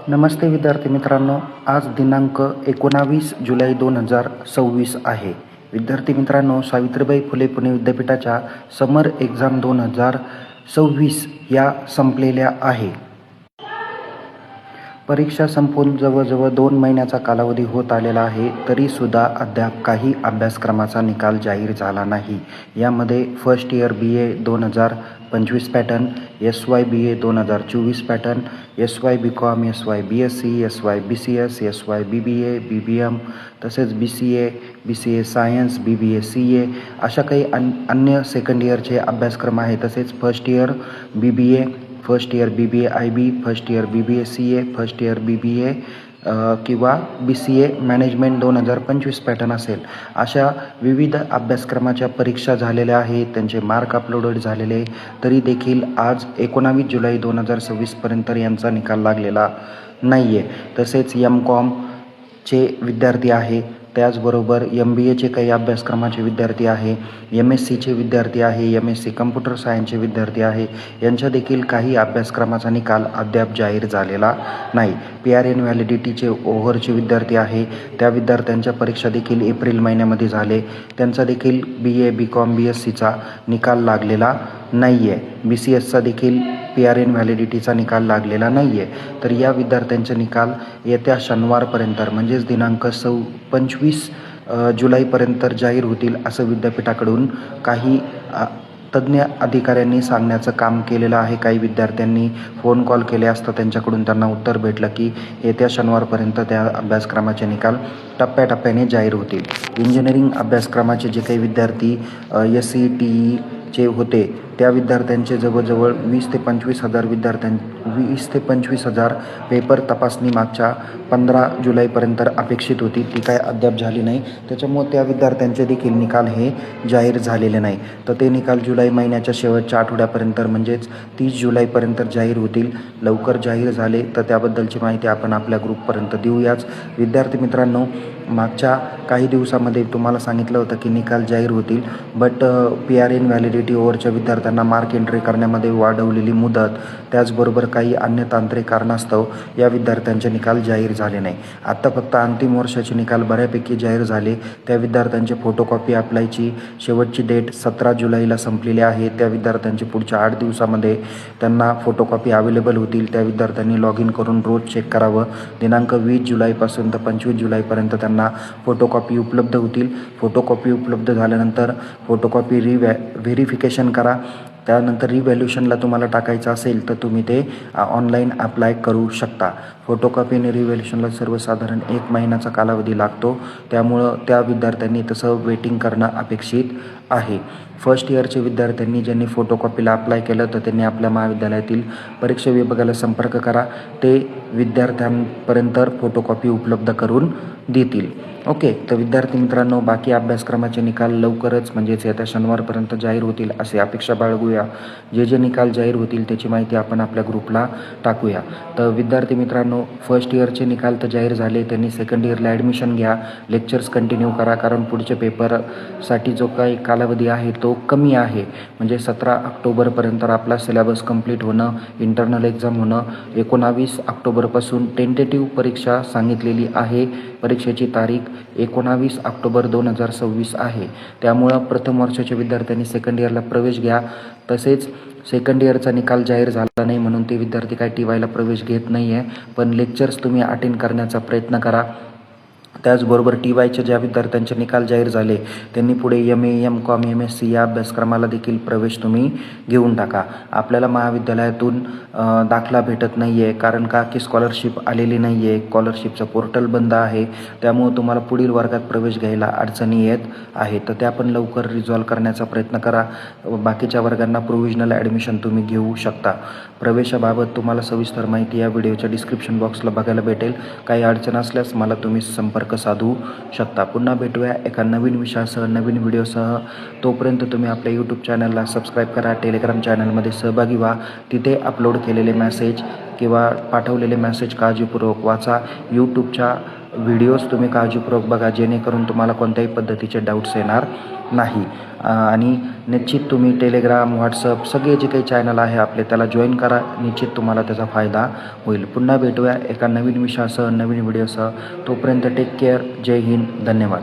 नमस्ते विद्यार्थी मित्रांनो, आज दिनांक 19 जुलै 2026 आहे. विद्यार्थी मित्रांनो, सावित्रीबाई फुले पुणे विद्यापीठाच्या समर एक्झाम 2026 या संपलेल्या आहे. परीक्षा संपून जवळजवळ 2 महिन्याचा कालावधी होत आलेला आहे, तरीसुद्धा अद्याप काही अभ्यासक्रमाचा निकाल जाहीर झाला नाही. यामध्ये first year BA 2025 pattern, SY BA 2024 pattern, SY BCom, SY BSc, SY BCS, SY BBA, BBM, तसेच BCA सायन्स, BBA CA अशा काही अन्य सेकंड इयरचे अभ्यासक्रम आहे. तसेच first year BBA, first year BBA IB, first year BBA CA, first year BBA किंवा BCA management 2025 pattern असेल. अशा विविध अभ्यासक्रमाच्या परीक्षा झालेल्या आहेत, त्यांचे मार्क अपलोडेड झालेले, तरी देखील आज 19 जुलै 2026 पर्यंत यांचा निकाल लागलेला नाही आहे. तसेच MCOMचे विद्यार्थी आहे, त्याचबरोबर MBAचे काही अभ्यासक्रमाचे विद्यार्थी आहे, MSCचे विद्यार्थी आहे, MSc कम्प्युटर सायन्सचे विद्यार्थी आहे, यांच्या देखील काही अभ्यासक्रमाचा निकाल अद्याप जाहीर झालेला नाही. PRN व्हॅलिडिटीचे ओव्हरचे विद्यार्थी आहे, त्या विद्यार्थ्यांच्या परीक्षा देखील एप्रिल महिन्यामध्ये झाले, त्यांचा देखील BA BCom BScचा निकाल लागलेला नाही आहे. BCSचा देखील PRN व्हॅलिडिटीचा निकाल लागलेला नाही आहे. तर या विद्यार्थ्यांचे निकाल येत्या शनिवारपर्यंत म्हणजेच दिनांक 25 जुलैपर्यंत जाहीर होतील असं विद्यापीठाकडून काही तज्ज्ञ अधिकाऱ्यांनी सांगण्याचं काम केलेलं आहे. काही विद्यार्थ्यांनी फोन कॉल केले असता त्यांच्याकडून त्यांना उत्तर भेटलं की येत्या शनिवारपर्यंत त्या अभ्यासक्रमाचे निकाल टप्प्याटप्प्याने जाहीर होतील. इंजिनिअरिंग अभ्यासक्रमाचे जे काही विद्यार्थी SE TEचे होते, त्या विद्यार्थ्यांचे जवळजवळ 20 ते 25 हजार पेपर तपासणी मागच्या 15 जुलैपर्यंत अपेक्षित होती, ती काय अद्याप झाली नाही. त्याच्यामुळे त्या विद्यार्थ्यांचे देखील निकाल हे जाहीर झालेले नाही. तर ते निकाल जुलै महिन्याच्या शेवटच्या आठवड्यापर्यंत म्हणजेच 30 जुलैपर्यंत जाहीर होतील. लवकर जाहीर झाले तर त्याबद्दलची माहिती आपण आपल्या ग्रुपपर्यंत देऊयाच. विद्यार्थी मित्रांनो, मागच्या काही दिवसामध्ये तुम्हाला सांगितलं होतं की निकाल जाहीर होतील, बट PRN व्हॅलिडिटी ओव्हरच्या विद्यार्थ्यांना मार्क एंट्री करण्यामध्ये वाढवलेली मुदत, त्याचबरोबर काही अन्य तांत्रिक कारणास्तव या विद्यार्थ्यांचे निकाल जाहीर झाले नाही. आत्ता फक्त अंतिम वर्षाचे निकाल बऱ्यापैकी जाहीर झाले. त्या विद्यार्थ्यांचे फोटोकॉपी अप्लायची शेवटची डेट 17 जुलैला संपलेली आहे. त्या विद्यार्थ्यांची पुढच्या 8 दिवसामध्ये त्यांना फोटोकॉपी अवेलेबल होतील. त्या विद्यार्थ्यांनी लॉग इन करून रोज चेक करावं. दिनांक 20 जुलैपासून तर 25 जुलैपर्यंत त्यांना फोटोकॉपी उपलब्ध होतील. फोटोकॉपी उपलब्ध झाल्यानंतर फोटोकॉपी व्हेरिफिकेशन करा. त्यानंतर रिव्हॅल्युशनला तुम्हाला टाकायचं असेल तर तुम्ही ते ऑनलाईन अप्लाय करू शकता. फोटोकॉपी आणि रिव्हॅल्युशनला सर्वसाधारण 1 महिन्याचा कालावधी लागतो, त्यामुळं त्या विद्यार्थ्यांनी तसं वेटिंग करणं अपेक्षित आहे. फर्स्ट इयरचे विद्यार्थ्यांनी ज्यांनी फोटोकॉपीला अप्लाय केलं तर त्यांनी आपल्या महाविद्यालयातील परीक्षा विभागाला संपर्क करा. ते विद्यार्थ्यांपर्यंत फोटोकॉपी उपलब्ध करून देतील. ओके, तर विद्यार्थी मित्रांनो, बाकी अभ्यासक्रमाचे निकाल लवकरच म्हणजेच येत्या शनिवारपर्यंत जाहीर होतील असे अपेक्षा बाळगूया. जे निकाल जाहीर होतील त्याची माहिती आपण आपल्या ग्रुपला टाकूया. तर विद्यार्थी मित्रांनो, फर्स्ट इयरचे निकाल तर जाहीर झाले, त्यांनी सेकंड इयरला ॲडमिशन घ्या, लेक्चर्स कंटिन्यू करा, कारण पुढच्या पेपरसाठी जो काही कालावधी आहे तो कमी आहे. म्हणजे 17 ऑक्टोबरपर्यंत आपला सिलेबस कंप्लीट होणं, इंटरनल एक्झाम होणं, 19 ऑक्टोबरपासून टेंटेटिव्ह परीक्षा सांगितलेली आहे. परीक्षेची तारीख 19 ऑक्टोबर 2026 आहे. त्यामुळं प्रथम वर्षाच्या विद्यार्थ्यांनी सेकंड इयरला प्रवेश घ्या. तसेच सेकंड इयरचा निकाल जाहीर झाला नाही म्हणून ते विद्यार्थी काय TYला प्रवेश घेत नाही आहे, पण लेक्चर्स तुम्ही अटेंड करण्याचा प्रयत्न करा. त्याचबरोबर TYचे ज्या विद्यार्थ्यांचे निकाल जाहीर झाले त्यांनी पुढे MA MCom MSc या अभ्यासक्रमाला देखील प्रवेश तुम्ही घेऊन टाका. आपल्याला महाविद्यालयातून दाखला भेटत नाही आहे, कारण का की स्कॉलरशिप आलेली नाही आहे, स्कॉलरशिपचं पोर्टल बंद आहे. त्यामुळे तुम्हाला पुढील वर्गात प्रवेश घ्यायला अडचणी येत आहे. तर त्या पण लवकर रिझॉल्व करण्याचा प्रयत्न करा. बाकीच्या वर्गांना प्रोव्हिजनल ॲडमिशन तुम्ही घेऊ शकता. प्रवेशाबाबत तुम्हाला सविस्तर माहिती या व्हिडिओच्या डिस्क्रिप्शन बॉक्सला बघायला भेटेल. काही अडचण असल्यास मला तुम्ही संपर्क साधू शकता. पुन्हा भेटूया एका नवीन विषयासह, नवीन व्हिडिओसह. तोपर्यंत तुम्ही आपल्या यूट्यूब चॅनलला सबस्क्राईब करा. टेलिग्राम चॅनलमध्ये सहभागी व्हा. तिथे अपलोड केलेले मेसेज किंवा पाठवलेले मेसेज काळजीपूर्वक वाचा. यूट्यूबच्या व्हिडिओज तुम्ही काळजीपूर्वक बघा, जेणेकरून तुम्हाला कोणत्याही पद्धतीचे डाऊट्स येणार नाही. आणि निश्चित तुम्ही टेलिग्राम, व्हॉट्सअप सगळे जे काही चॅनल आहे आपले त्याला जॉईन करा. निश्चित तुम्हाला त्याचा फायदा होईल. पुन्हा भेटूया एका नवीन विषयासह, नवीन व्हिडिओसह. तोपर्यंत टेक केअर. जय हिंद. धन्यवाद.